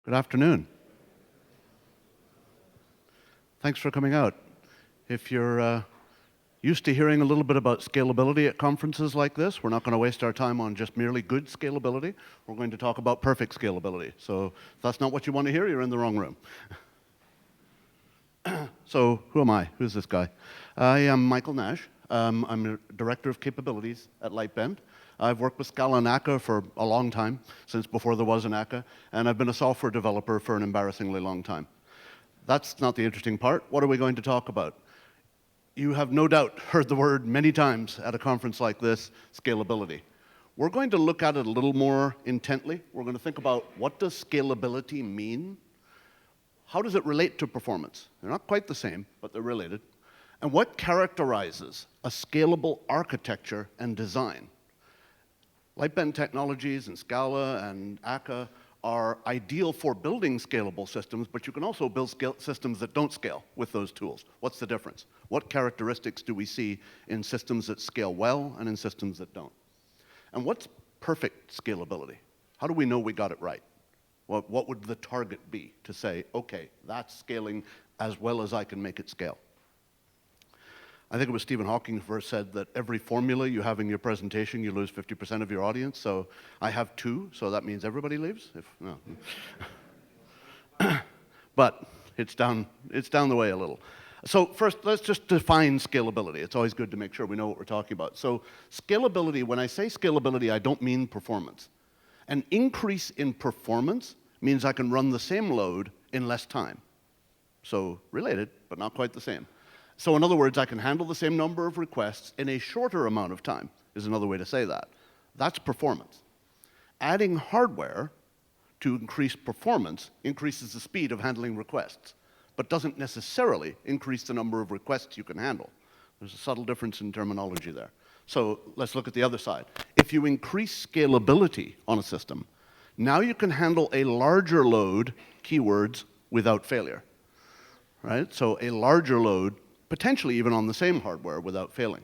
Good afternoon. Thanks for coming out. If you're used to hearing a little bit about scalability at conferences like this, we're not going to waste our time on just merely good scalability. We're going to talk about perfect scalability. So if that's not what you want to hear, you're in the wrong room. So who am I? Who's this guy? I am Michael Nash. I'm a Director of Capabilities at Lightbend. I've worked with Scala and Akka for a long time, since before there was an Akka, and I've been a software developer for an embarrassingly long time. That's not the interesting part. What are we going to talk about? You have no doubt heard the word many times at a conference like this, scalability. We're going to look at it a little more intently. We're going to think about what does scalability mean? How does it relate to performance? They're not quite the same, but they're related. And what characterizes a scalable architecture and design? Lightbend technologies and Scala and Akka are ideal for building scalable systems, but you can also build systems that don't scale with those tools. What's the difference? What characteristics do we see in systems that scale well and in systems that don't? And what's perfect scalability? How do we know we got it right? What would the target be to say, okay, that's scaling as well as I can make it scale? I think it was Stephen Hawking who first said that every formula you have in your presentation, you lose 50% of your audience. So I have two, so that means everybody leaves? No. But it's down the way a little. So first, let's just define scalability. It's always good to make sure we know what we're talking about. So scalability, when I say scalability, I don't mean performance. An increase in performance means I can run the same load in less time. So related, but not quite the same. So in other words, I can handle the same number of requests in a shorter amount of time, is another way to say that. That's performance. Adding hardware to increase performance increases the speed of handling requests, but doesn't necessarily increase the number of requests you can handle. There's a subtle difference in terminology there. So let's look at the other side. If you increase scalability on a system, now you can handle a larger load, keywords, without failure. Right? So a larger load, potentially even on the same hardware without failing.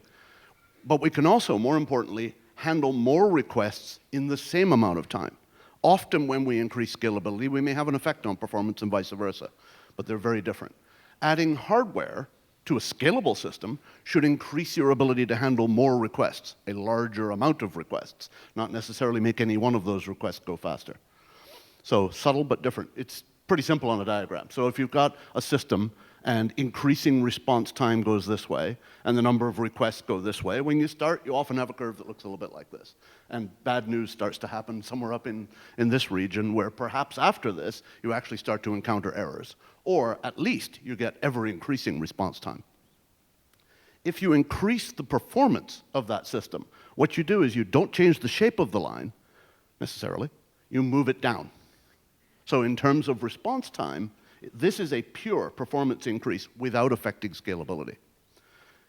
But we can also, more importantly, handle more requests in the same amount of time. Often when we increase scalability, we may have an effect on performance and vice versa, but they're very different. Adding hardware to a scalable system should increase your ability to handle more requests, a larger amount of requests, not necessarily make any one of those requests go faster. So subtle but different. It's pretty simple on a diagram. So if you've got a system and increasing response time goes this way, and the number of requests go this way, when you start, you often have a curve that looks a little bit like this. And bad news starts to happen somewhere up in this region where perhaps after this, you actually start to encounter errors. Or at least you get ever-increasing response time. If you increase the performance of that system, what you do is you don't change the shape of the line, necessarily, you move it down. So in terms of response time, this is a pure performance increase without affecting scalability.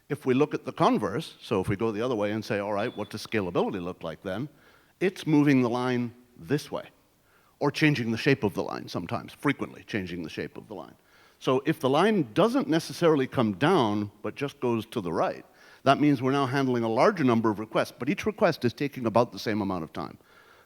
If we look at the converse, so if we go the other way and say, all right, what does scalability look like then? It's moving the line this way, or changing the shape of the line sometimes, frequently changing the shape of the line. So if the line doesn't necessarily come down, but just goes to the right, that means we're now handling a larger number of requests, but each request is taking about the same amount of time.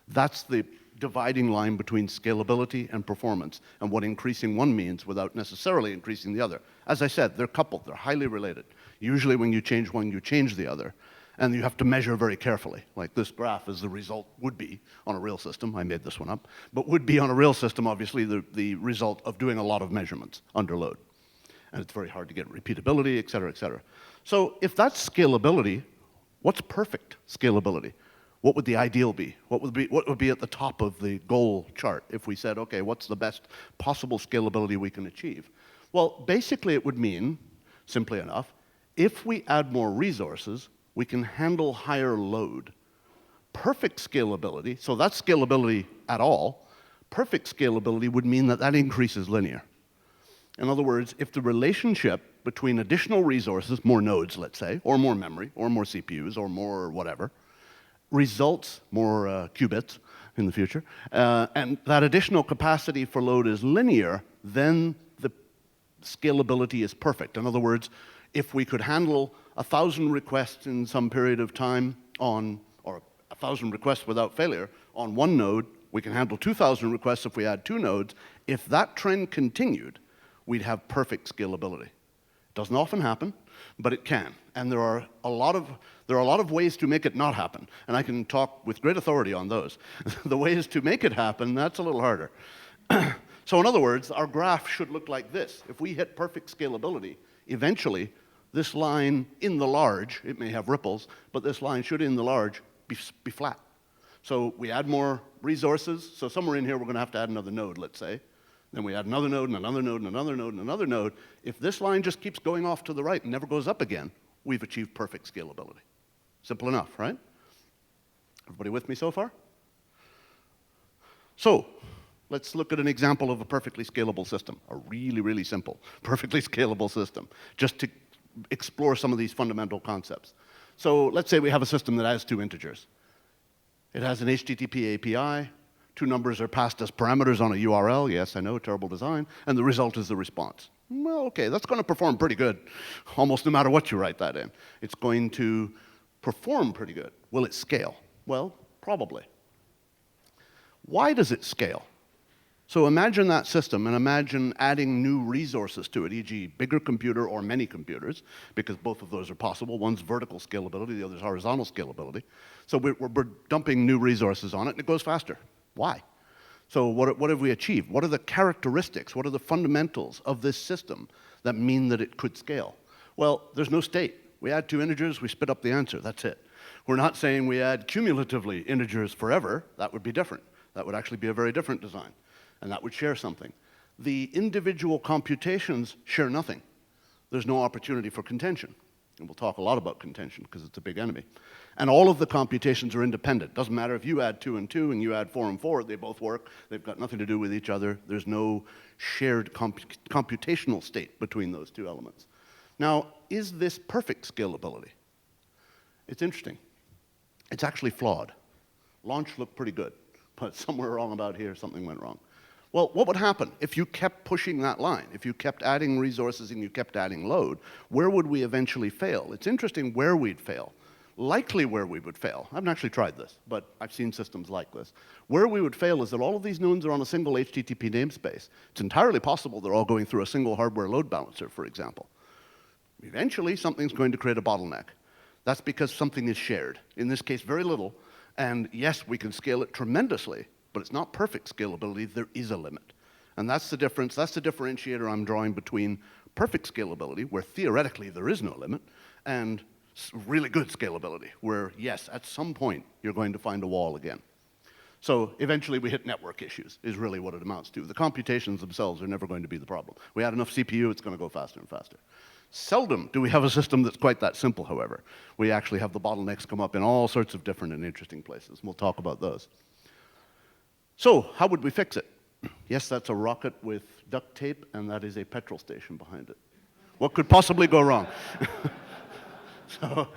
That's the dividing line between scalability and performance, and what increasing one means without necessarily increasing the other. As I said, they're coupled, they're highly related. Usually when you change one, you change the other, and you have to measure very carefully. Like this graph is the result, would be, on a real system, I made this one up, but would be on a real system, obviously, the result of doing a lot of measurements under load. And it's very hard to get repeatability, et cetera, et cetera. So if that's scalability, what's perfect scalability? What would the ideal be? What would be at the top of the goal chart if we said, okay, what's the best possible scalability we can achieve? Well, basically it would mean, simply enough, if we add more resources, we can handle higher load. Perfect scalability, so that's scalability at all, perfect scalability would mean that that increase is linear. In other words, if the relationship between additional resources, more nodes, let's say, or more memory, or more CPUs, or more whatever, results, more qubits in the future, and that additional capacity for load is linear, then the scalability is perfect. In other words, if we could handle 1,000 requests in some period of time or 1,000 requests without failure on one node, We can handle 2,000 requests if we add 2 nodes. If that trend continued, we'd have perfect scalability. Doesn't often happen, but it can. And there are a lot of ways to make it not happen. And I can talk with great authority on those. The ways to make it happen, that's a little harder. So in other words, our graph should look like this. If we hit perfect scalability, eventually, this line in the large, it may have ripples, but this line should in the large be flat. So we add more resources. So somewhere in here, we're going to have to add another node, let's say. Then we add another node, and another node, and another node, and another node. If this line just keeps going off to the right and never goes up again, we've achieved perfect scalability. Simple enough, right? Everybody with me so far? So let's look at an example of a perfectly scalable system, a really, really simple, perfectly scalable system, just to explore some of these fundamental concepts. So let's say we have a system that has 2 integers. It has an HTTP API. 2 numbers are passed as parameters on a URL. Yes, I know, terrible design. And the result is the response. Well, okay, that's going to perform pretty good, almost no matter what you write that in. It's going to perform pretty good. Will it scale? Well, probably. Why does it scale? So imagine that system and imagine adding new resources to it, e.g. bigger computer or many computers, because both of those are possible. One's vertical scalability, the other's horizontal scalability. So we're dumping new resources on it, and it goes faster. Why? So what have we achieved? What are the characteristics? What are the fundamentals of this system that mean that it could scale? Well, there's no state. We add 2 integers, we spit up the answer. That's it. We're not saying we add cumulatively integers forever. That would be different. That would actually be a very different design. And that would share something. The individual computations share nothing. There's no opportunity for contention. And we'll talk a lot about contention because it's a big enemy. And all of the computations are independent. Doesn't matter if you add 2 and 2 and you add 4 and 4, they both work. They've got nothing to do with each other. There's no shared computational state between those 2 elements. Now, is this perfect scalability? It's interesting. It's actually flawed. Launch looked pretty good, but somewhere wrong about here, something went wrong. Well, what would happen if you kept pushing that line? If you kept adding resources and you kept adding load, where would we eventually fail? It's interesting where we'd fail. Likely where we would fail. I haven't actually tried this, but I've seen systems like this. Where we would fail is that all of these nodes are on a single HTTP namespace. It's entirely possible they're all going through a single hardware load balancer, for example. Eventually, something's going to create a bottleneck. That's because something is shared. In this case, very little. And yes, we can scale it tremendously, but it's not perfect scalability. There is a limit. And that's the difference. That's the differentiator I'm drawing between perfect scalability, where theoretically there is no limit, and really good scalability, where, yes, at some point, you're going to find a wall again. So eventually we hit network issues, is really what it amounts to. The computations themselves are never going to be the problem. We add enough CPU, it's going to go faster and faster. Seldom do we have a system that's quite that simple, however. We actually have the bottlenecks come up in all sorts of different and interesting places. We'll talk about those. So how would we fix it? Yes, that's a rocket with duct tape, and that is a petrol station behind it. What could possibly go wrong? So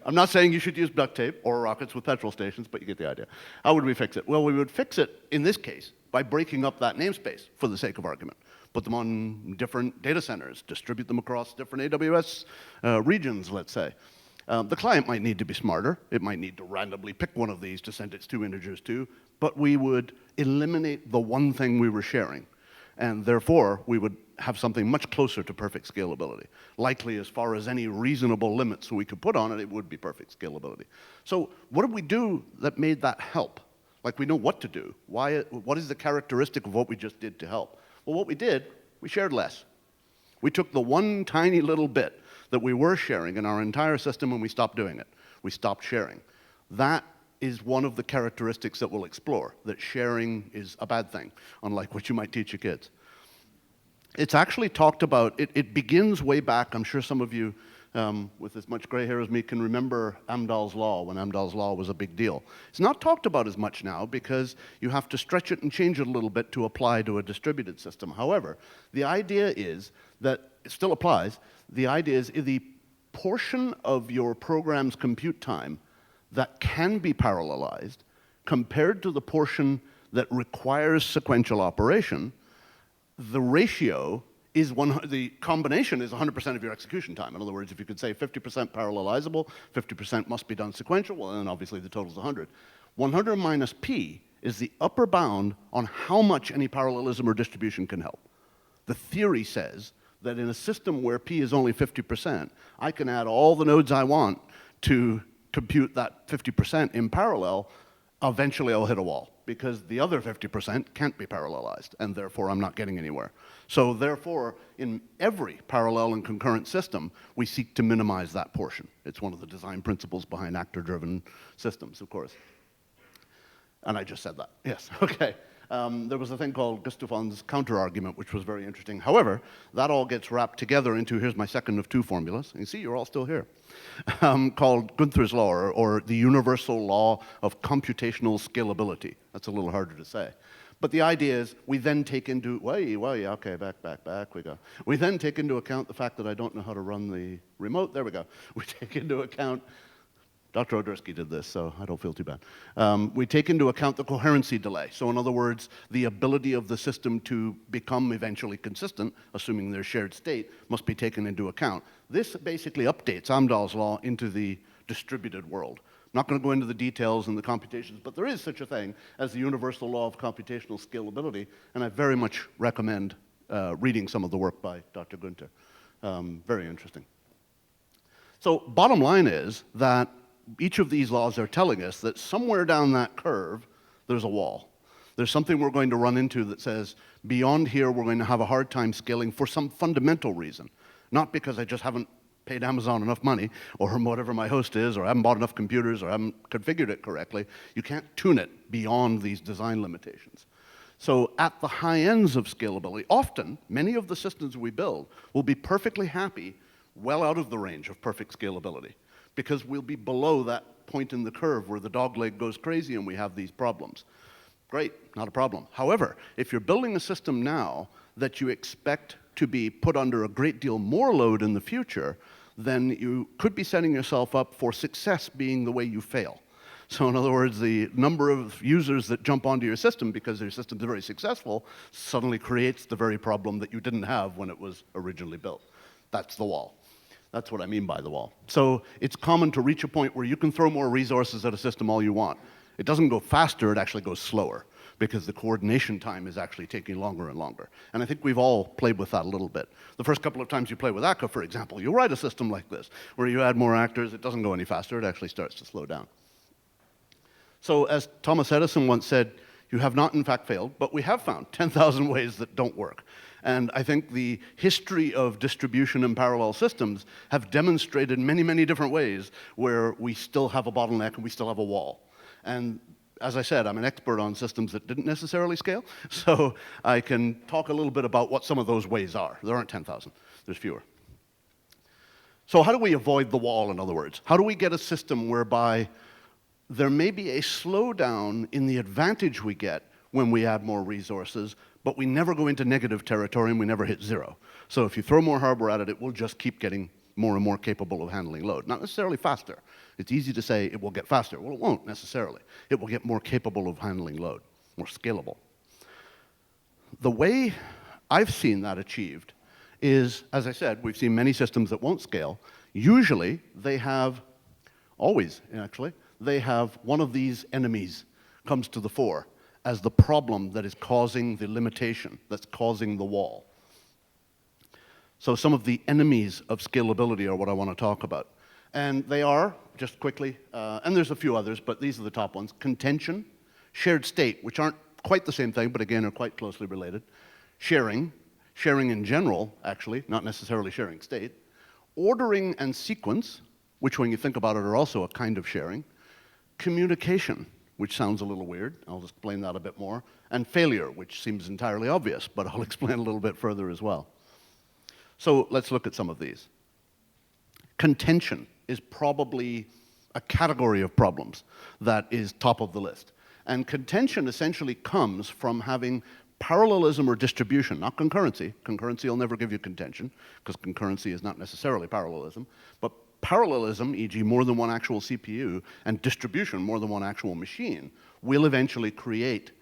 I'm not saying you should use duct tape or rockets with petrol stations, but you get the idea. How would we fix it? Well, we would fix it, in this case, by breaking up that namespace, for the sake of argument. Put them on different data centers, distribute them across different AWS regions, let's say. The client might need to be smarter. It might need to randomly pick one of these to send its 2 integers to, but we would eliminate the one thing we were sharing. And therefore, we would have something much closer to perfect scalability. Likely, as far as any reasonable limits we could put on it, it would be perfect scalability. So what did we do that made that help? Like, we know what to do. What is the characteristic of what we just did to help? Well, what we did, we shared less. We took the one tiny little bit that we were sharing in our entire system and we stopped doing it. We stopped sharing. That is one of the characteristics that we'll explore, that sharing is a bad thing, unlike what you might teach your kids. It's actually talked about, it begins way back. I'm sure some of you with as much gray hair as me can remember Amdahl's Law, when Amdahl's Law was a big deal. It's not talked about as much now because you have to stretch it and change it a little bit to apply to a distributed system. However, the idea is that, it still applies, the idea is the portion of your program's compute time that can be parallelized compared to the portion that requires sequential operation, the ratio is the combination is 100% of your execution time. In other words, if you could say 50% parallelizable, 50% must be done sequential, well, then obviously the total is 100. 100 minus p is the upper bound on how much any parallelism or distribution can help. The theory says that in a system where P is only 50%, I can add all the nodes I want to compute that 50% in parallel. Eventually I'll hit a wall, because the other 50% can't be parallelized, and therefore I'm not getting anywhere. So therefore, in every parallel and concurrent system, we seek to minimize that portion. It's one of the design principles behind actor-driven systems, of course. And I just said that, yes, okay. There was a thing called Gustafson's counter-argument, which was very interesting. However, that all gets wrapped together into, here's my second of two formulas. You see, you're all still here. Called Gunther's law, or the universal law of computational scalability. That's a little harder to say. But the idea is, we then take into, okay, back we go. We then take into account the fact that I don't know how to run the remote. There we go. We take into account, Dr. Odrysky did this, so I don't feel too bad. We take into account the coherency delay. So in other words, the ability of the system to become eventually consistent, assuming there's shared state, must be taken into account. This basically updates Amdahl's law into the distributed world. I'm not going to go into the details and the computations, but there is such a thing as the universal law of computational scalability, and I very much recommend reading some of the work by Dr. Gunther. Very interesting. So bottom line is that each of these laws are telling us that somewhere down that curve, there's a wall. There's something we're going to run into that says, beyond here, we're going to have a hard time scaling for some fundamental reason. Not because I just haven't paid Amazon enough money, or whatever my host is, or I haven't bought enough computers, or I haven't configured it correctly. You can't tune it beyond these design limitations. So at the high ends of scalability, often, many of the systems we build will be perfectly happy well out of the range of perfect scalability, because we'll be below that point in the curve where the dog leg goes crazy and we have these problems. Great, not a problem. However, if you're building a system now that you expect to be put under a great deal more load in the future, then you could be setting yourself up for success being the way you fail. So in other words, the number of users that jump onto your system because your system's very successful suddenly creates the very problem that you didn't have when it was originally built. That's the wall. That's what I mean by the wall. So it's common to reach a point where you can throw more resources at a system all you want. It doesn't go faster, it actually goes slower, because the coordination time is actually taking longer and longer. And I think we've all played with that a little bit. The first couple of times you play with Akka, for example, you write a system like this, where you add more actors, it doesn't go any faster, it actually starts to slow down. So as Thomas Edison once said, you have not in fact failed, but we have found 10,000 ways that don't work. And I think the history of distribution and parallel systems have demonstrated many, many different ways where we still have a bottleneck and we still have a wall. And as I said, I'm an expert on systems that didn't necessarily scale, so I can talk a little bit about what some of those ways are. There aren't 10,000, there's fewer. So how do we avoid the wall, in other words? How do we get a system whereby there may be a slowdown in the advantage we get when we add more resources, but we never go into negative territory and we never hit zero. So if you throw more hardware at it, it will just keep getting more and more capable of handling load. Not necessarily faster. It's easy to say it will get faster. Well, it won't necessarily. It will get more capable of handling load, more scalable. The way I've seen that achieved is, as I said, we've seen many systems that won't scale. Usually, they have, always actually, they have one of these enemies comes to the fore as the problem that is causing the limitation, that's causing the wall. So some of the enemies of scalability are what I want to talk about. And they are, just quickly, and there's a few others, but these are the top ones. Contention, shared state, which aren't quite the same thing, but again are quite closely related. Sharing in general, actually, not necessarily sharing state. Ordering and sequence, which when you think about it are also a kind of sharing. Communication, which sounds a little weird. I'll explain that a bit more. And failure, which seems entirely obvious, but I'll explain a little bit further as well. So let's look at some of these. Contention is probably a category of problems that is top of the list. And contention essentially comes from having parallelism or distribution, not concurrency. Concurrency will never give you contention, because concurrency is not necessarily parallelism. But parallelism, e.g. more than one actual CPU, and distribution, more than one actual machine, will eventually create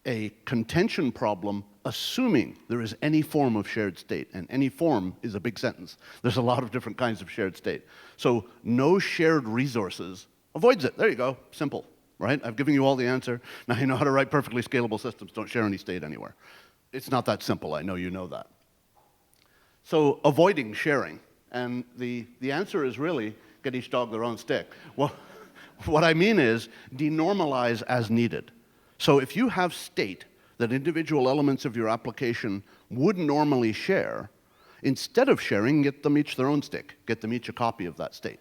a contention problem, assuming there is any form of shared state. And any form is a big sentence. There's a lot of different kinds of shared state. So no shared resources avoids it. There you go, simple. right? I've given you all the answer. Now you know how to write perfectly scalable systems. Don't share any state anywhere. It's not that simple. I know you know that. So avoiding sharing. And the answer is really get each dog their own stick. Well, what I mean is denormalize as needed. So if you have state that individual elements of your application would normally share, instead of sharing, get them each their own stick. Get them each a copy of that state.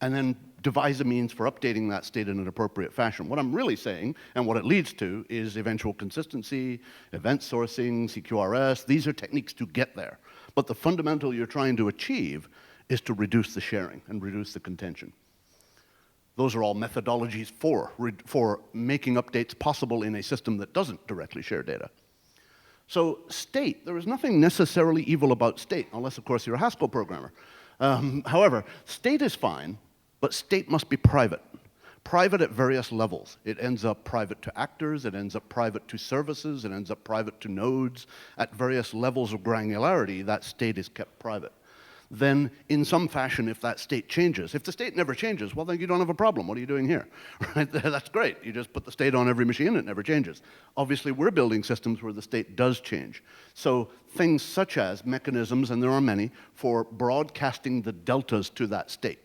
And then devise a means for updating that state in an appropriate fashion. What I'm really saying, and what it leads to, is eventual consistency, event sourcing, CQRS. These are techniques to get there. But the fundamental you're trying to achieve is to reduce the sharing and reduce the contention. Those are all methodologies for making updates possible in a system that doesn't directly share data. So state, there is nothing necessarily evil about state, unless, of course, you're a Haskell programmer. However, state is fine, but state must be private. Private at various levels. It ends up private to actors, it ends up private to services, it ends up private to nodes. At various levels of granularity, that state is kept private. Then, in some fashion, if that state changes, if the state never changes, well, then you don't have a problem. What are you doing here? Right? That's great. You just put the state on every machine, it never changes. Obviously, we're building systems where the state does change. So things such as mechanisms, and there are many, for broadcasting the deltas to that state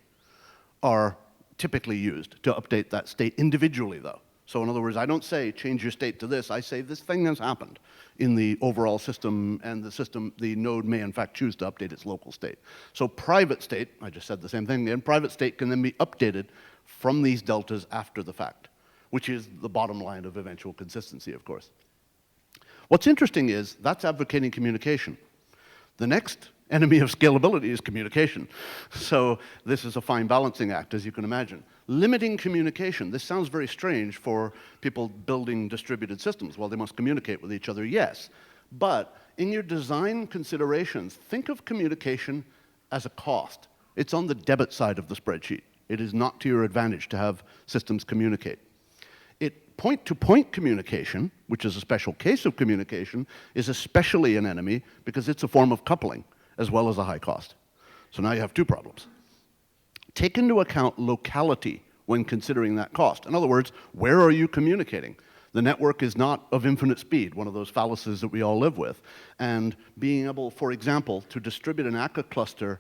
are typically used to update that state individually, though. So in other words, I don't say change your state to this. I say this thing has happened in the overall system, and the node may in fact choose to update its local state. So private state, I just said the same thing again, private state can then be updated from these deltas after the fact, which is the bottom line of eventual consistency, of course. What's interesting is that's advocating communication. The next enemy of scalability is communication. So this is a fine balancing act, as you can imagine. Limiting communication. This sounds very strange for people building distributed systems. Well, they must communicate with each other, yes. But in your design considerations, think of communication as a cost. It's on the debit side of the spreadsheet. It is not to your advantage to have systems communicate. Point-to-point communication, which is a special case of communication, is especially an enemy because it's a form of coupling as well as a high cost. So now you have two problems. Take into account locality when considering that cost. In other words, where are you communicating? The network is not of infinite speed, one of those fallacies that we all live with. And being able, for example, to distribute an Akka cluster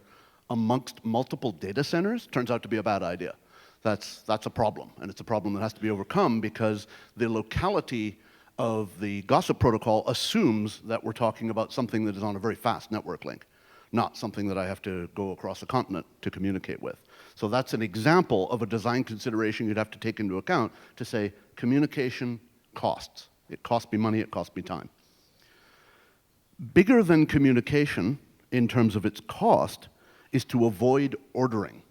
amongst multiple data centers turns out to be a bad idea. That's a problem, and it's a problem that has to be overcome because the locality of the gossip protocol assumes that we're talking about something that is on a very fast network link, not something that I have to go across a continent to communicate with. So that's an example of a design consideration you'd have to take into account to say communication costs. It costs me money, it costs me time. Bigger than communication in terms of its cost is to avoid ordering.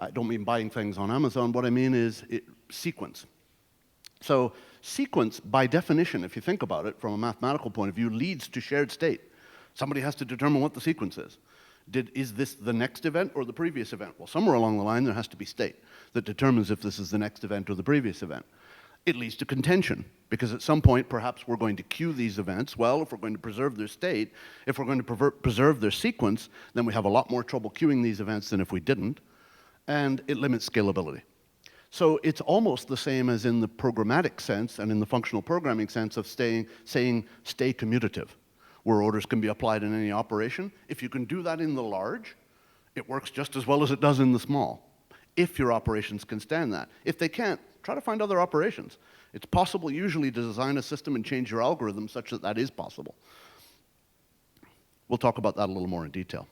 I don't mean buying things on Amazon. What I mean is sequence. So sequence, by definition, if you think about it from a mathematical point of view, leads to shared state. Somebody has to determine what the sequence is. Is this the next event or the previous event? Well, somewhere along the line, there has to be state that determines if this is the next event or the previous event. It leads to contention, because at some point, perhaps we're going to queue these events. Well, if we're going to preserve their state, if we're going to preserve their sequence, then we have a lot more trouble queuing these events than if we didn't, and it limits scalability. So it's almost the same as in the programmatic sense and in the functional programming sense of saying stay commutative, where orders can be applied in any operation. If you can do that in the large, it works just as well as it does in the small, if your operations can stand that. If they can't, try to find other operations. It's possible usually to design a system and change your algorithm such that that is possible. We'll talk about that a little more in detail.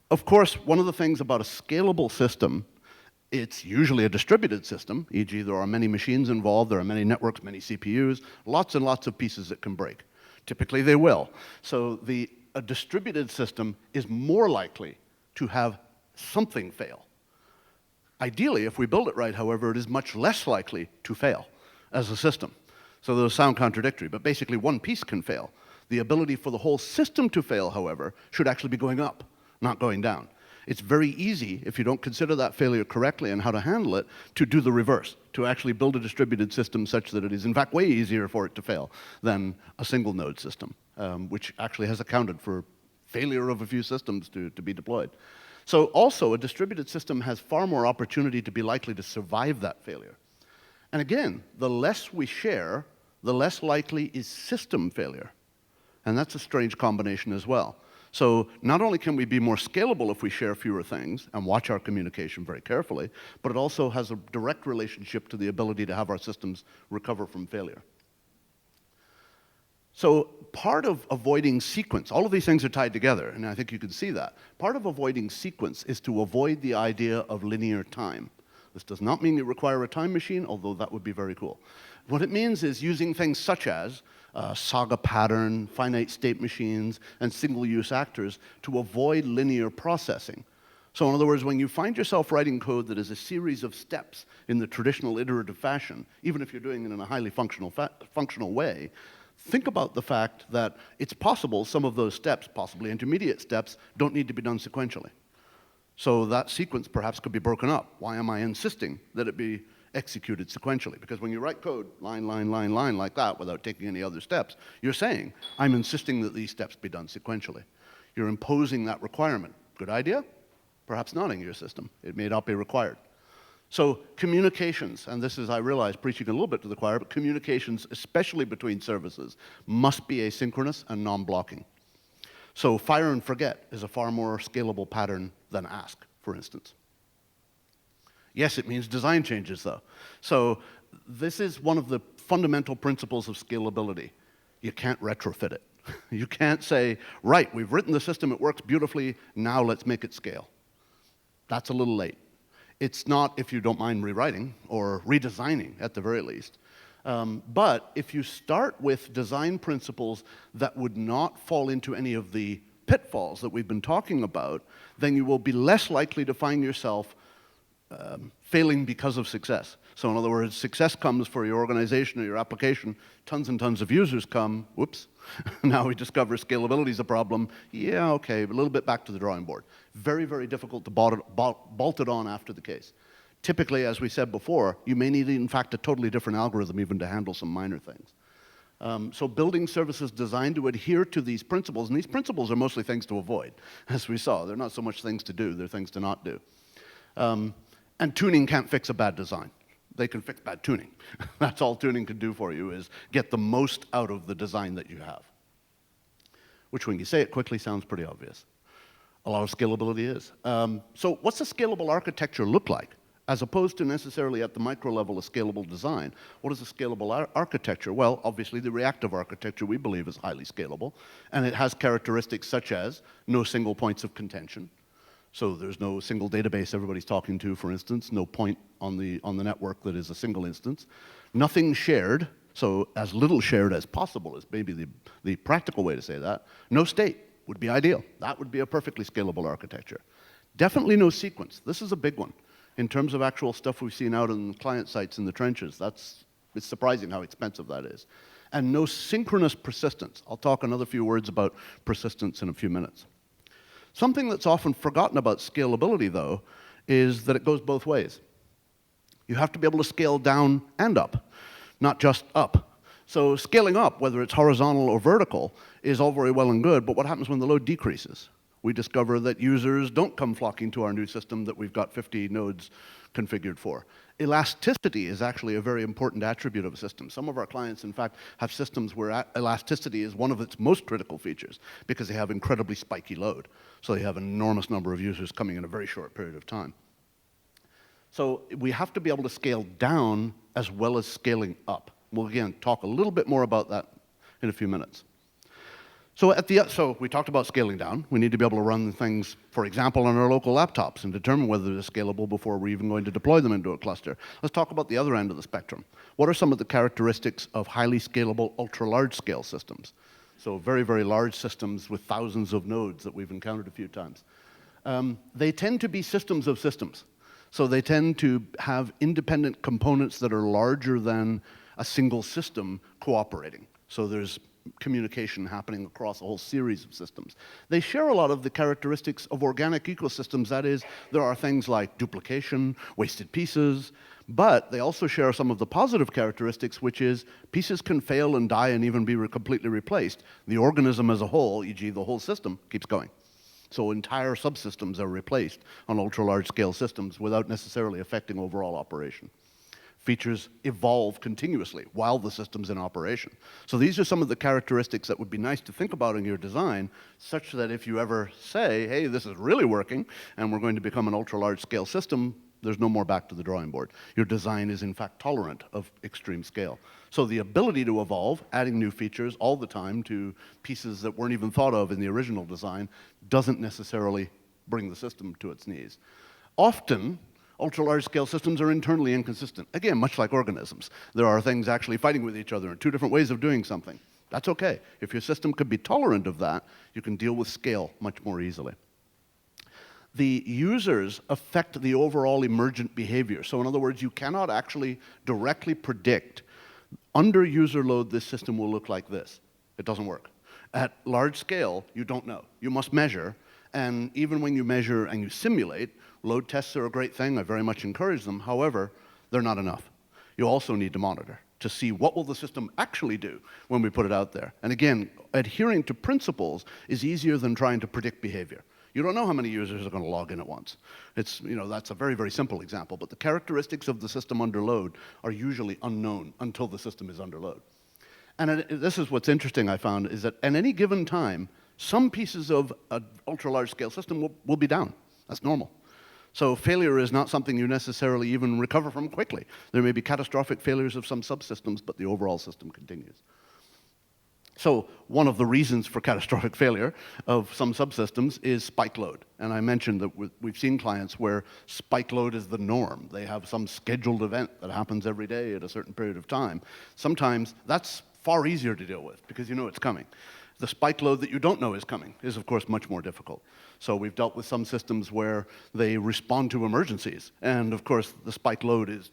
Of course, one of the things about a scalable system, it's usually a distributed system, e.g. there are many machines involved, there are many networks, many CPUs, lots and lots of pieces that can break. Typically they will. So a distributed system is more likely to have something fail. Ideally, if we build it right, however, it is much less likely to fail as a system. So those sound contradictory, but basically one piece can fail. The ability for the whole system to fail, however, should actually be going up, not going down. It's very easy, if you don't consider that failure correctly and how to handle it, to do the reverse, to actually build a distributed system such that it is in fact way easier for it to fail than a single node system, which actually has accounted for failure of a few systems to be deployed. So also, a distributed system has far more opportunity to be likely to survive that failure. And again, the less we share, the less likely is system failure. And that's a strange combination as well. So not only can we be more scalable if we share fewer things and watch our communication very carefully, but it also has a direct relationship to the ability to have our systems recover from failure. So part of avoiding sequence, all of these things are tied together, and I think you can see that. Part of avoiding sequence is to avoid the idea of linear time. This does not mean you require a time machine, although that would be very cool. What it means is using things such as saga pattern, finite state machines, and single-use actors to avoid linear processing. So in other words, when you find yourself writing code that is a series of steps in the traditional iterative fashion, even if you're doing it in a highly functional way, think about the fact that it's possible some of those steps, possibly intermediate steps, don't need to be done sequentially. So that sequence perhaps could be broken up. Why am I insisting that it be executed sequentially? Because when you write code, line, line, line, line, like that, without taking any other steps, you're saying, I'm insisting that these steps be done sequentially. You're imposing that requirement. Good idea? Perhaps not in your system. It may not be required. So communications, and this is, I realize, preaching a little bit to the choir, but communications, especially between services, must be asynchronous and non-blocking. So fire and forget is a far more scalable pattern than ask, for instance. Yes, it means design changes, though. So this is one of the fundamental principles of scalability. You can't retrofit it. You can't say, right, we've written the system, it works beautifully, now let's make it scale. That's a little late. It's not if you don't mind rewriting or redesigning, at the very least. But if you start with design principles that would not fall into any of the pitfalls that we've been talking about, then you will be less likely to find yourself failing because of success. So in other words, success comes for your organization or your application, tons and tons of users come, whoops, now we discover scalability is a problem. Yeah, okay, a little bit back to the drawing board. Very, very difficult to bolt it on after the case. Typically, as we said before, you may need, in fact, a totally different algorithm even to handle some minor things. So building services designed to adhere to these principles, and these principles are mostly things to avoid, as we saw. They're not so much things to do, they're things to not do. And tuning can't fix a bad design. They can fix bad tuning. That's all tuning can do for you, is get the most out of the design that you have. Which, when you say it quickly, sounds pretty obvious. A lot of scalability is. So what's a scalable architecture look like? As opposed to necessarily at the micro level a scalable design, what is a scalable architecture? Well, obviously the reactive architecture we believe is highly scalable, and it has characteristics such as no single points of contention. So there's no single database everybody's talking to, for instance, no point on the network that is a single instance. Nothing shared, so as little shared as possible is maybe the practical way to say that. No state would be ideal. That would be a perfectly scalable architecture. Definitely no sequence. This is a big one. In terms of actual stuff we've seen out on client sites in the trenches, it's surprising how expensive that is. And no synchronous persistence. I'll talk another few words about persistence in a few minutes. Something that's often forgotten about scalability, though, is that it goes both ways. You have to be able to scale down and up, not just up. So scaling up, whether it's horizontal or vertical, is all very well and good, but what happens when the load decreases? We discover that users don't come flocking to our new system that we've got 50 nodes configured for. Elasticity is actually a very important attribute of a system. Some of our clients, in fact, have systems where elasticity is one of its most critical features because they have incredibly spiky load. So they have an enormous number of users coming in a very short period of time. So we have to be able to scale down as well as scaling up. We'll again talk a little bit more about that in a few minutes. So we talked about scaling down. We need to be able to run things, for example, on our local laptops and determine whether they're scalable before we're even going to deploy them into a cluster. Let's talk about the other end of the spectrum. What are some of the characteristics of highly scalable, ultra-large scale systems? So very, very large systems with thousands of nodes that we've encountered a few times. They tend to be systems of systems. So they tend to have independent components that are larger than a single system cooperating. So there's communication happening across a whole series of systems. They share a lot of the characteristics of organic ecosystems. That is, there are things like duplication, wasted pieces, but they also share some of the positive characteristics, which is pieces can fail and die and even be completely replaced. The organism as a whole, e.g. the whole system, keeps going. So entire subsystems are replaced on ultra-large scale systems without necessarily affecting overall operation. Features evolve continuously while the system's in operation. So these are some of the characteristics that would be nice to think about in your design, such that if you ever say, hey, this is really working, and we're going to become an ultra-large scale system, there's no more back to the drawing board. Your design is in fact tolerant of extreme scale. So the ability to evolve, adding new features all the time to pieces that weren't even thought of in the original design, doesn't necessarily bring the system to its knees. Often, ultra-large scale systems are internally inconsistent. Again, much like organisms. There are things actually fighting with each other and two different ways of doing something. That's okay. If your system could be tolerant of that, you can deal with scale much more easily. The users affect the overall emergent behavior. So in other words, you cannot actually directly predict, under user load, this system will look like this. It doesn't work. At large scale, you don't know. You must measure, and even when you measure and you simulate, load tests are a great thing. I very much encourage them. However, they're not enough. You also need to monitor to see what will the system actually do when we put it out there. And again, adhering to principles is easier than trying to predict behavior. You don't know how many users are going to log in at once. It's, that's a very, very simple example. But the characteristics of the system under load are usually unknown until the system is under load. And this is what's interesting, I found, is that at any given time, some pieces of an ultra-large scale system will be down. That's normal. So failure is not something you necessarily even recover from quickly. There may be catastrophic failures of some subsystems, but the overall system continues. So one of the reasons for catastrophic failure of some subsystems is spike load. And I mentioned that we've seen clients where spike load is the norm. They have some scheduled event that happens every day at a certain period of time. Sometimes that's far easier to deal with because you know it's coming. The spike load that you don't know is coming is, of course, much more difficult. So we've dealt with some systems where they respond to emergencies. And, of course, the spike load is,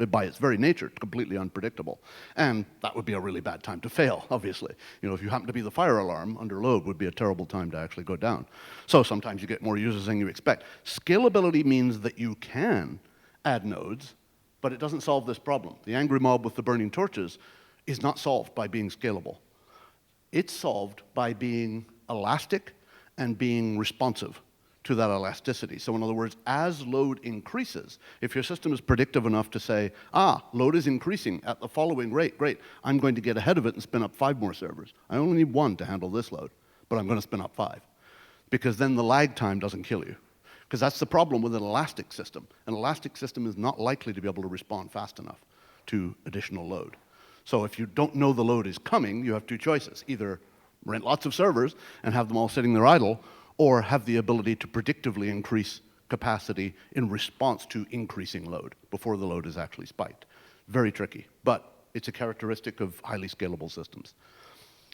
by its very nature, completely unpredictable. And that would be a really bad time to fail, obviously. If you happen to be the fire alarm, under load would be a terrible time to actually go down. So sometimes you get more users than you expect. Scalability means that you can add nodes, but it doesn't solve this problem. The angry mob with the burning torches is not solved by being scalable. It's solved by being elastic and being responsive to that elasticity. So in other words, as load increases, if your system is predictive enough to say, load is increasing at the following rate, great, I'm going to get ahead of it and spin up 5 more servers. I only need 1 to handle this load, but I'm going to spin up 5. Because then the lag time doesn't kill you. Because that's the problem with an elastic system. An elastic system is not likely to be able to respond fast enough to additional load. So if you don't know the load is coming, you have 2 choices. Either rent lots of servers and have them all sitting there idle, or have the ability to predictively increase capacity in response to increasing load before the load is actually spiked. Very tricky, but it's a characteristic of highly scalable systems.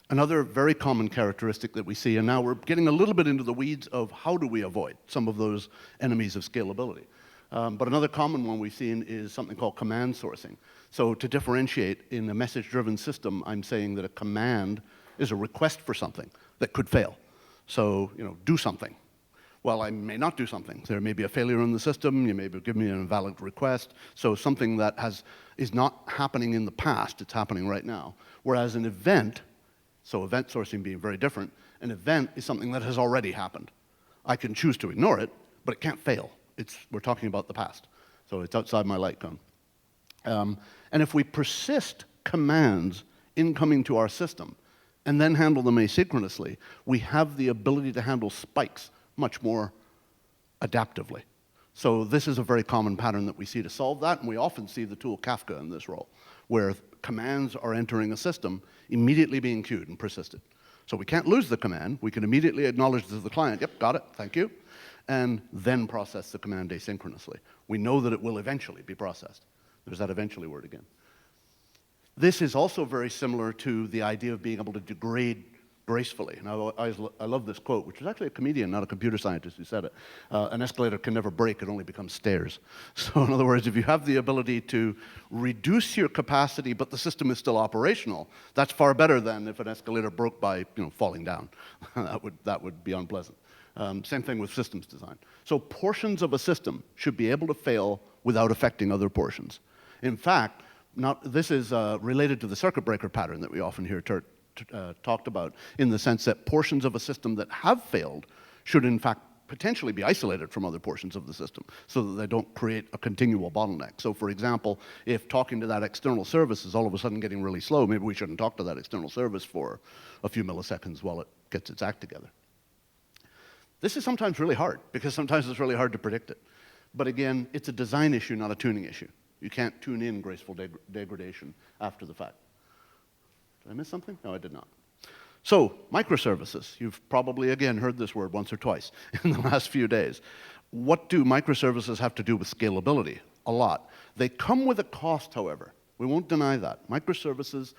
Another very common characteristic that we see, and now we're getting a little bit into the weeds of how do we avoid some of those enemies of scalability. But another common one we've seen is something called command sourcing. So to differentiate, in a message-driven system, I'm saying that a command is a request for something that could fail. So, do something. Well, I may not do something. There may be a failure in the system. You may give me an invalid request. So something that is not happening in the past, it's happening right now. Whereas an event, so event sourcing being very different, an event is something that has already happened. I can choose to ignore it, but it can't fail. We're talking about the past. So it's outside my light cone. And if we persist commands incoming to our system and then handle them asynchronously, we have the ability to handle spikes much more adaptively. So this is a very common pattern that we see to solve that, and we often see the tool Kafka in this role, where commands are entering a system immediately being queued and persisted. So we can't lose the command. We can immediately acknowledge to the client, yep, got it, thank you, and then process the command asynchronously. We know that it will eventually be processed. There's that eventually word again. This is also very similar to the idea of being able to degrade gracefully. And I love this quote, which is actually a comedian, not a computer scientist, who said it. An escalator can never break, it only becomes stairs. So in other words, if you have the ability to reduce your capacity, but the system is still operational, that's far better than if an escalator broke by falling down. that would be unpleasant. Same thing with systems design. So portions of a system should be able to fail without affecting other portions. In fact, this is related to the circuit breaker pattern that we often hear talked about, in the sense that portions of a system that have failed should in fact potentially be isolated from other portions of the system so that they don't create a continual bottleneck. So for example, if talking to that external service is all of a sudden getting really slow, maybe we shouldn't talk to that external service for a few milliseconds while it gets its act together. This is sometimes really hard, because sometimes it's really hard to predict it. But again, it's a design issue, not a tuning issue. You can't tune in graceful degradation after the fact. Did I miss something? No, I did not. So, microservices. You've probably, again, heard this word once or twice in the last few days. What do microservices have to do with scalability? A lot. They come with a cost, however. We won't deny that. Microservices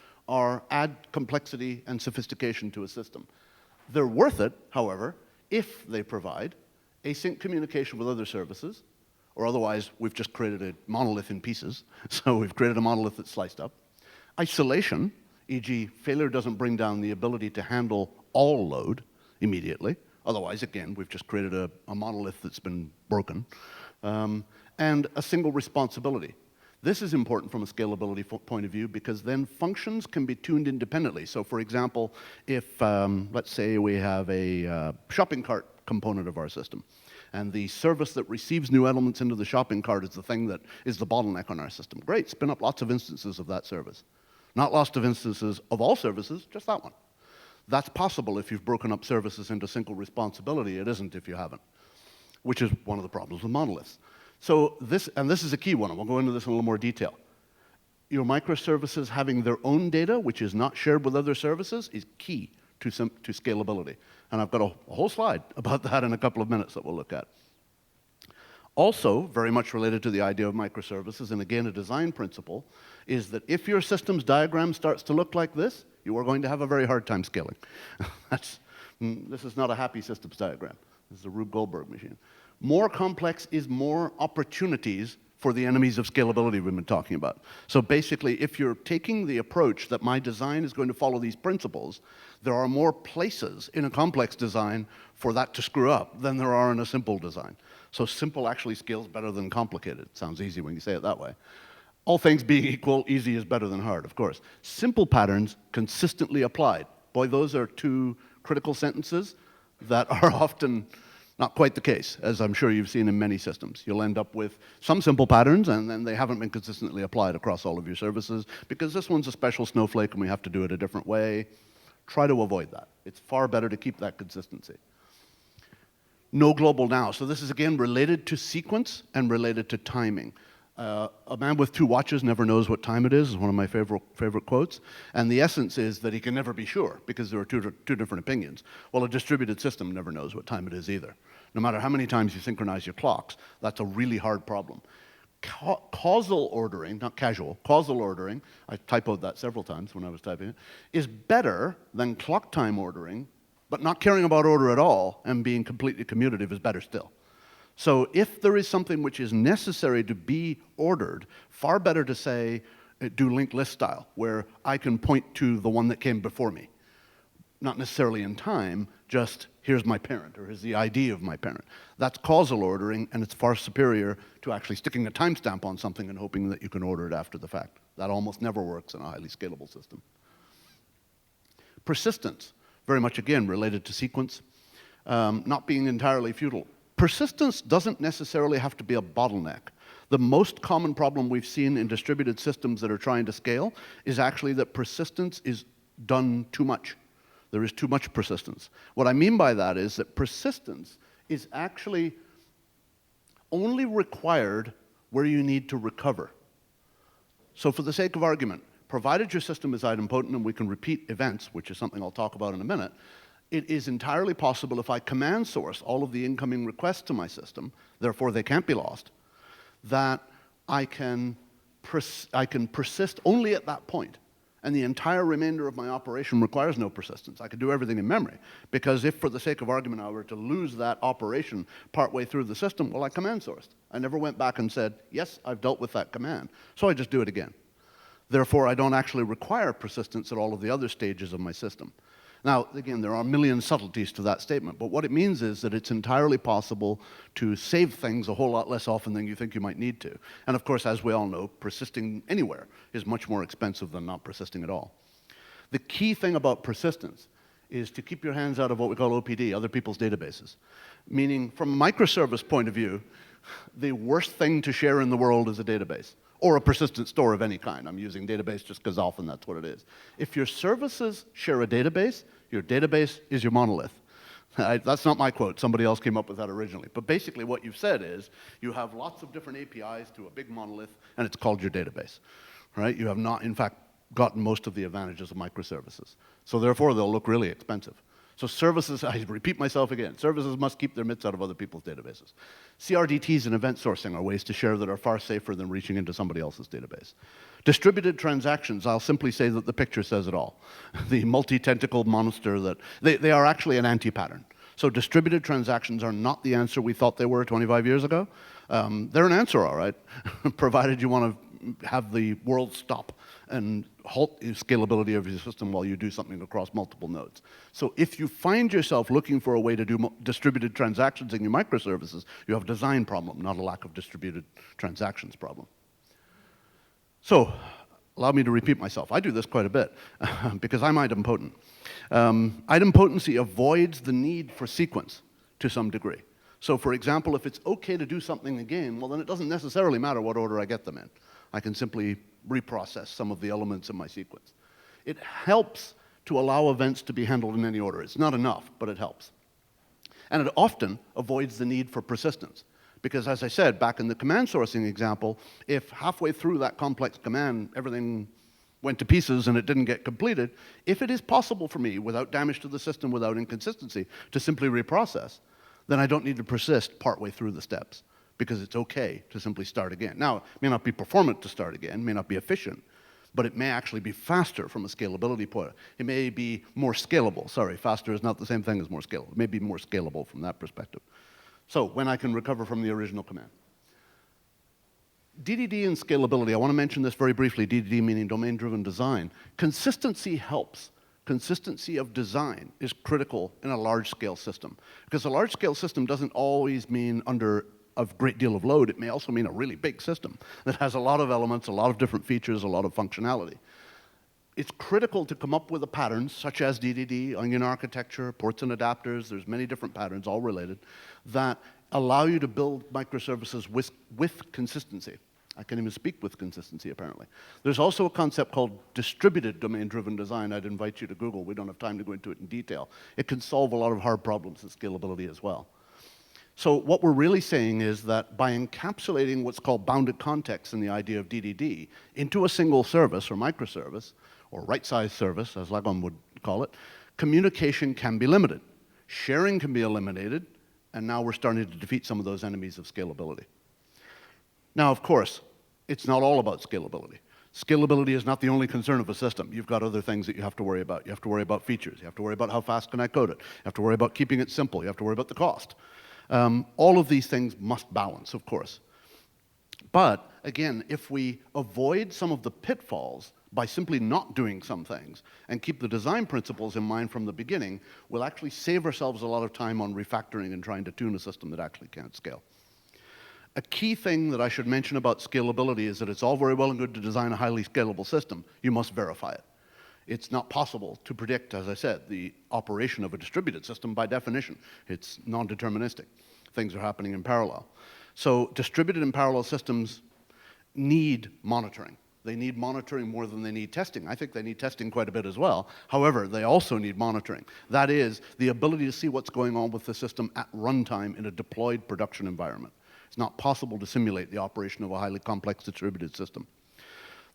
add complexity and sophistication to a system. They're worth it, however, if they provide async communication with other services, or otherwise we've just created a monolith in pieces, so we've created a monolith that's sliced up. Isolation, e.g. failure doesn't bring down the ability to handle all load immediately, otherwise, again, we've just created a monolith that's been broken. And a single responsibility. This is important from a scalability point of view because then functions can be tuned independently. So for example, if, let's say we have a shopping cart component of our system, and the service that receives new elements into the shopping cart is the thing that is the bottleneck on our system. Great, spin up lots of instances of that service. Not lots of instances of all services, just that one. That's possible if you've broken up services into single responsibility. It isn't if you haven't, which is one of the problems with monoliths. So this is a key one, and we'll go into this in a little more detail. Your microservices having their own data, which is not shared with other services, is key to scalability. And I've got a whole slide about that in a couple of minutes that we'll look at. Also, very much related to the idea of microservices, and again, a design principle, is that if your system's diagram starts to look like this, you are going to have a very hard time scaling. This is not a happy systems diagram. This is a Rube Goldberg machine. More complex is more opportunities for the enemies of scalability we've been talking about. So basically, if you're taking the approach that my design is going to follow these principles, there are more places in a complex design for that to screw up than there are in a simple design. So simple actually scales better than complicated. Sounds easy when you say it that way. All things being equal, easy is better than hard, of course. Simple patterns consistently applied. Boy, those are two critical sentences that are often not quite the case, as I'm sure you've seen in many systems. You'll end up with some simple patterns, and then they haven't been consistently applied across all of your services, because this one's a special snowflake and we have to do it a different way. Try to avoid that. It's far better to keep that consistency. No global now. So this is, again, related to sequence and related to timing. A man with two watches never knows what time it is one of my favorite quotes. And the essence is that he can never be sure because there are two different opinions. Well, a distributed system never knows what time it is either. No matter how many times you synchronize your clocks, that's a really hard problem. Causal ordering, not casual, causal ordering, I typoed that several times when I was typing it, is better than clock time ordering, but not caring about order at all and being completely commutative is better still. So if there is something which is necessary to be ordered, far better to say, do linked list style, where I can point to the one that came before me. Not necessarily in time, just here's my parent, or here's the ID of my parent. That's causal ordering, and it's far superior to actually sticking a timestamp on something and hoping that you can order it after the fact. That almost never works in a highly scalable system. Persistence, very much again related to sequence, not being entirely futile. Persistence doesn't necessarily have to be a bottleneck. The most common problem we've seen in distributed systems that are trying to scale is actually that persistence is done too much. There is too much persistence. What I mean by that is that persistence is actually only required where you need to recover. So for the sake of argument, provided your system is idempotent and we can repeat events, which is something I'll talk about in a minute, it is entirely possible if I command source all of the incoming requests to my system, therefore they can't be lost, that I can persist only at that point, and the entire remainder of my operation requires no persistence. I can do everything in memory, because if for the sake of argument I were to lose that operation partway through the system, well, I command sourced. I never went back and said, yes, I've dealt with that command, so I just do it again. Therefore, I don't actually require persistence at all of the other stages of my system. Now, again, there are a million subtleties to that statement, but what it means is that it's entirely possible to save things a whole lot less often than you think you might need to. And of course, as we all know, persisting anywhere is much more expensive than not persisting at all. The key thing about persistence is to keep your hands out of what we call OPD, other people's databases. Meaning, from a microservice point of view, the worst thing to share in the world is a database, or a persistent store of any kind. I'm using database just because often that's what it is. If your services share a database, your database is your monolith. That's not my quote. Somebody else came up with that originally. But basically what you've said is you have lots of different APIs to a big monolith, and it's called your database. Right? You have not, in fact, gotten most of the advantages of microservices. So therefore, they'll look really expensive. So services, I repeat myself again, services must keep their mitts out of other people's databases. CRDTs and event sourcing are ways to share that are far safer than reaching into somebody else's database. Distributed transactions, I'll simply say that the picture says it all. The multi-tentacled monster that, they are actually an anti-pattern. So distributed transactions are not the answer we thought they were 25 years ago. They're an answer, all right, provided you want to have the world stop and halt the scalability of your system while you do something across multiple nodes. So if you find yourself looking for a way to do distributed transactions in your microservices, you have a design problem, not a lack of distributed transactions problem. So, allow me to repeat myself. I do this quite a bit because I'm idempotent. Idempotency avoids the need for sequence to some degree. So for example, if it's okay to do something again, well then it doesn't necessarily matter what order I get them in. I can simply reprocess some of the elements in my sequence. It helps to allow events to be handled in any order. It's not enough, but it helps. And it often avoids the need for persistence. Because as I said, back in the command sourcing example, if halfway through that complex command, everything went to pieces and it didn't get completed, if it is possible for me, without damage to the system, without inconsistency, to simply reprocess, then I don't need to persist partway through the steps, because it's okay to simply start again. Now, it may not be performant to start again, may not be efficient, but it may actually be faster from a scalability point. It may be more scalable. Sorry, faster is not the same thing as more scalable. It may be more scalable from that perspective. So, when I can recover from the original command. DDD and scalability, I want to mention this very briefly, DDD meaning domain-driven design. Consistency helps. Consistency of design is critical in a large-scale system. Because a large-scale system doesn't always mean under a great deal of load. It may also mean a really big system that has a lot of elements, a lot of different features, a lot of functionality. It's critical to come up with a pattern, such as DDD, onion architecture, ports and adapters, there's many different patterns, all related, that allow you to build microservices with consistency. I can't even speak with consistency, apparently. There's also a concept called distributed domain-driven design. I'd invite you to Google. We don't have time to go into it in detail. It can solve a lot of hard problems in scalability as well. So what we're really saying is that by encapsulating what's called bounded context in the idea of DDD into a single service or microservice, or right-sized service, as Lagom would call it, communication can be limited. Sharing can be eliminated, and now we're starting to defeat some of those enemies of scalability. Now, of course, it's not all about scalability. Scalability is not the only concern of a system. You've got other things that you have to worry about. You have to worry about features. You have to worry about how fast can I code it. You have to worry about keeping it simple. You have to worry about the cost. All of these things must balance, of course. But, again, if we avoid some of the pitfalls by simply not doing some things and keep the design principles in mind from the beginning, we'll actually save ourselves a lot of time on refactoring and trying to tune a system that actually can't scale. A key thing that I should mention about scalability is that it's all very well and good to design a highly scalable system. You must verify it. It's not possible to predict, as I said, the operation of a distributed system by definition. It's non-deterministic. Things are happening in parallel. So distributed and parallel systems need monitoring. They need monitoring more than they need testing. I think they need testing quite a bit as well. However, they also need monitoring. That is, the ability to see what's going on with the system at runtime in a deployed production environment. It's not possible to simulate the operation of a highly complex distributed system.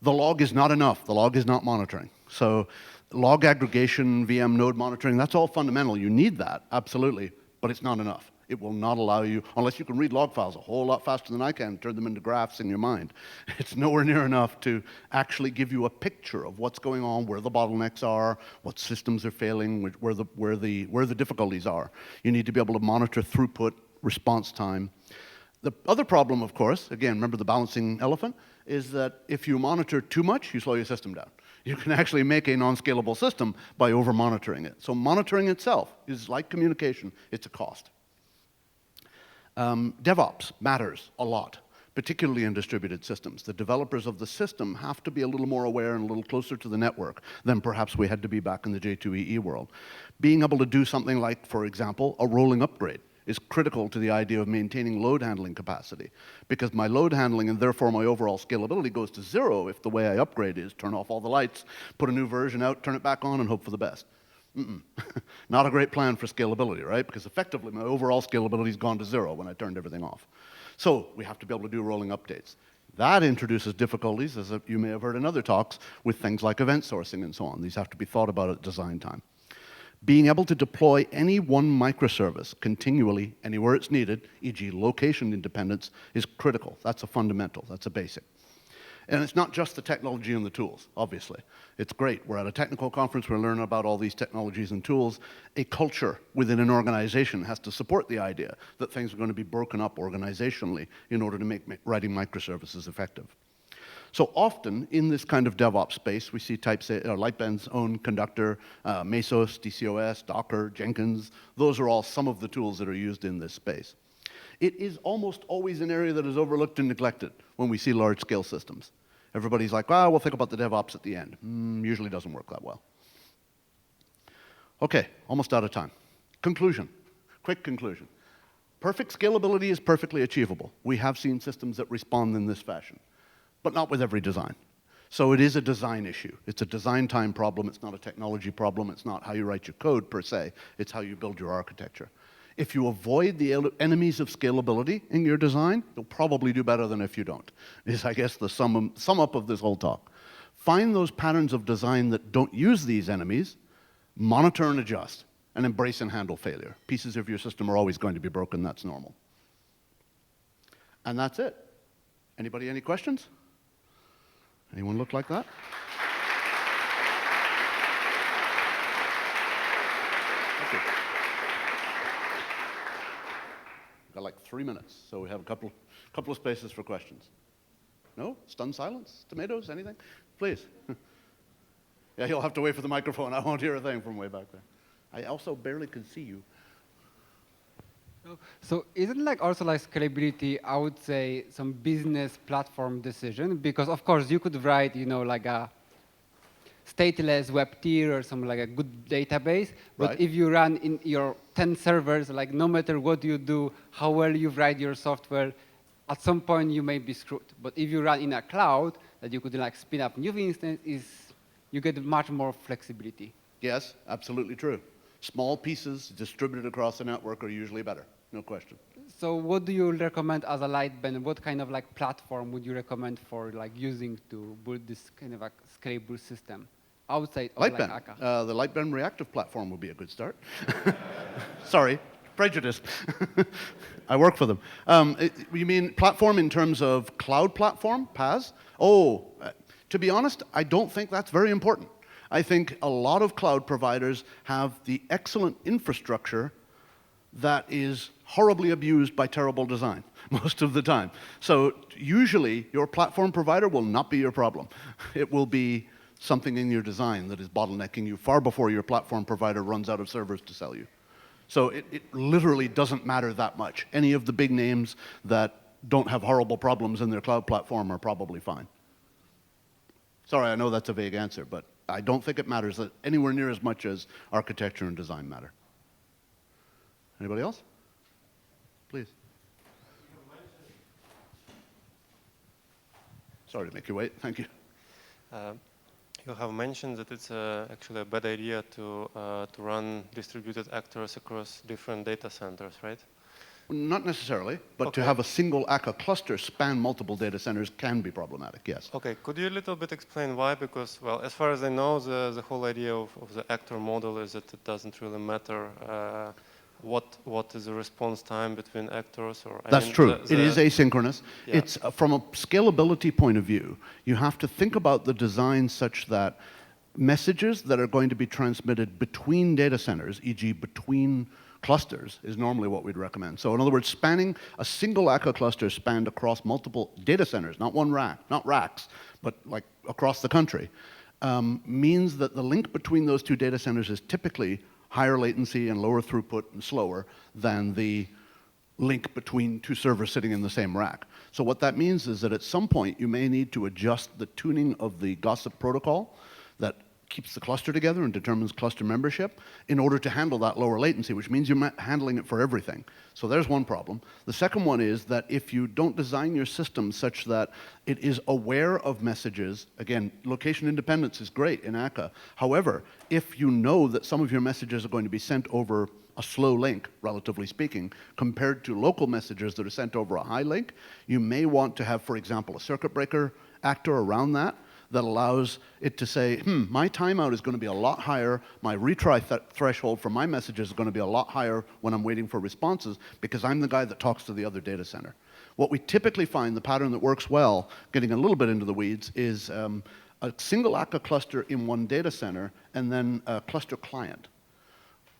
The log is not enough. The log is not monitoring. So log aggregation, VM node monitoring, that's all fundamental. You need that, absolutely, but it's not enough. It will not allow you, unless you can read log files a whole lot faster than I can, turn them into graphs in your mind. It's nowhere near enough to actually give you a picture of what's going on, where the bottlenecks are, what systems are failing, where the difficulties are. You need to be able to monitor throughput, response time. The other problem, of course, again, remember the balancing elephant, is that if you monitor too much, you slow your system down. You can actually make a non-scalable system by over-monitoring it. So monitoring itself is like communication, it's a cost. DevOps matters a lot particularly in distributed systems. The developers of the system have to be a little more aware and a little closer to the network than perhaps we had to be back in the J2EE world. Being able to do something like, for example, a rolling upgrade is critical to the idea of maintaining load handling capacity, because my load handling and therefore my overall scalability goes to zero if the way I upgrade is turn off all the lights, put a new version out, turn it back on, and hope for the best. Not a great plan for scalability, right? Because effectively my overall scalability has gone to zero when I turned everything off. So we have to be able to do rolling updates. That introduces difficulties, as you may have heard in other talks, with things like event sourcing and so on. These have to be thought about at design time. Being able to deploy any one microservice continually anywhere it's needed, e.g. location independence, is critical. That's a fundamental, that's a basic. And it's not just the technology and the tools, obviously. It's great. We're at a technical conference, we're learning about all these technologies and tools. A culture within an organization has to support the idea that things are going to be broken up organizationally in order to make writing microservices effective. So often, in this kind of DevOps space, we see types, Lightbend's own Conductor, Mesos, DCOS, Docker, Jenkins. Those are all some of the tools that are used in this space. It is almost always an area that is overlooked and neglected when we see large-scale systems. Everybody's like, well, we'll think about the DevOps at the end. Usually doesn't work that well. Okay, almost out of time. Conclusion, quick conclusion. Perfect scalability is perfectly achievable. We have seen systems that respond in this fashion, but not with every design. So it is a design issue. It's a design time problem. It's not a technology problem. It's not how you write your code per se. It's how you build your architecture. If you avoid the enemies of scalability in your design, you'll probably do better than if you don't, is I guess the sum up of this whole talk. Find those patterns of design that don't use these enemies, monitor and adjust, and embrace and handle failure. Pieces of your system are always going to be broken, that's normal. And that's it. Anybody any questions? Anyone look like that? Thank you. Got like 3 minutes, so we have a couple of spaces for questions. No? Stunned silence? Tomatoes? Anything? Please. Yeah, you'll have to wait for the microphone. I won't hear a thing from way back there. I also barely could see you. So isn't like also like scalability, I would say, some business platform decision? Because of course you could write, like a stateless web tier or something like a good database, but right. If you run in your 10 servers, like no matter what you do, how well you write your software, at some point you may be screwed. But if you run in a cloud that you could like spin up new instances, you get much more flexibility. Yes, absolutely true. Small pieces distributed across the network are usually better, no question. So what do you recommend as a Lightbend? What kind of like platform would you recommend for like using to build this kind of a scalable system outside of Lightbend. like Akka? The Lightbend reactive platform would be a good start. Sorry, prejudice. I work for them. You mean platform in terms of cloud platform, PaaS? To be honest, I don't think that's very important. I think a lot of cloud providers have the excellent infrastructure that is horribly abused by terrible design most of the time. So usually your platform provider will not be your problem. It will be something in your design that is bottlenecking you far before your platform provider runs out of servers to sell you. So it literally doesn't matter that much. Any of the big names that don't have horrible problems in their cloud platform are probably fine. Sorry, I know that's a vague answer, but I don't think it matters anywhere near as much as architecture and design matter. Anybody else? Please. Sorry to make you wait. Thank you. You have mentioned that it's actually a bad idea to run distributed actors across different data centers, right? Not necessarily, but Okay. to have a single Akka cluster span multiple data centers can be problematic, yes. Okay, could you a little bit explain why? Because, well, as far as I know, the whole idea of the actor model is that it doesn't really matter what is the response time between actors, or That's true. It is asynchronous. Yeah. It's from a scalability point of view, you have to think about the design such that messages that are going to be transmitted between data centers, e.g. between clusters, is normally what we'd recommend. So in other words, spanning a single Akka cluster spanned across multiple data centers, not one rack, not racks, but like across the country, means that the link between those two data centers is typically higher latency and lower throughput and slower than the link between two servers sitting in the same rack. So what that means is that at some point you may need to adjust the tuning of the gossip protocol that keeps the cluster together and determines cluster membership in order to handle that lower latency, which means you're handling it for everything. So there's one problem. The second one is that if you don't design your system such that it is aware of messages, again, location independence is great in Akka. However, if you know that some of your messages are going to be sent over a slow link, relatively speaking, compared to local messages that are sent over a high link, you may want to have, for example, a circuit breaker actor around that allows it to say, my timeout is going to be a lot higher, my retry threshold for my messages is going to be a lot higher when I'm waiting for responses because I'm the guy that talks to the other data center. What we typically find, the pattern that works well, getting a little bit into the weeds, is a single Akka cluster in one data center and then a cluster client,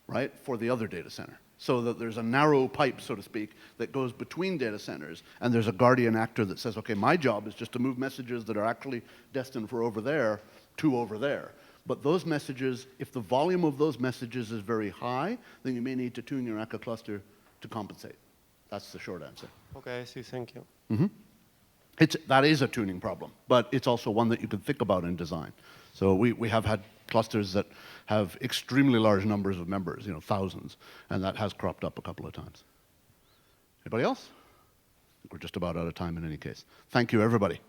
right, for the other data center. So that there's a narrow pipe, so to speak, that goes between data centers, and there's a guardian actor that says, okay, my job is just to move messages that are actually destined for over there to over there. But those messages, if the volume of those messages is very high, then you may need to tune your Akka cluster to compensate. That's the short answer. Okay, I see, thank you. That is a tuning problem, but it's also one that you can think about in design. So we have had clusters that have extremely large numbers of members, thousands, and that has cropped up a couple of times. Anybody else? I think we're just about out of time in any case. Thank you, everybody.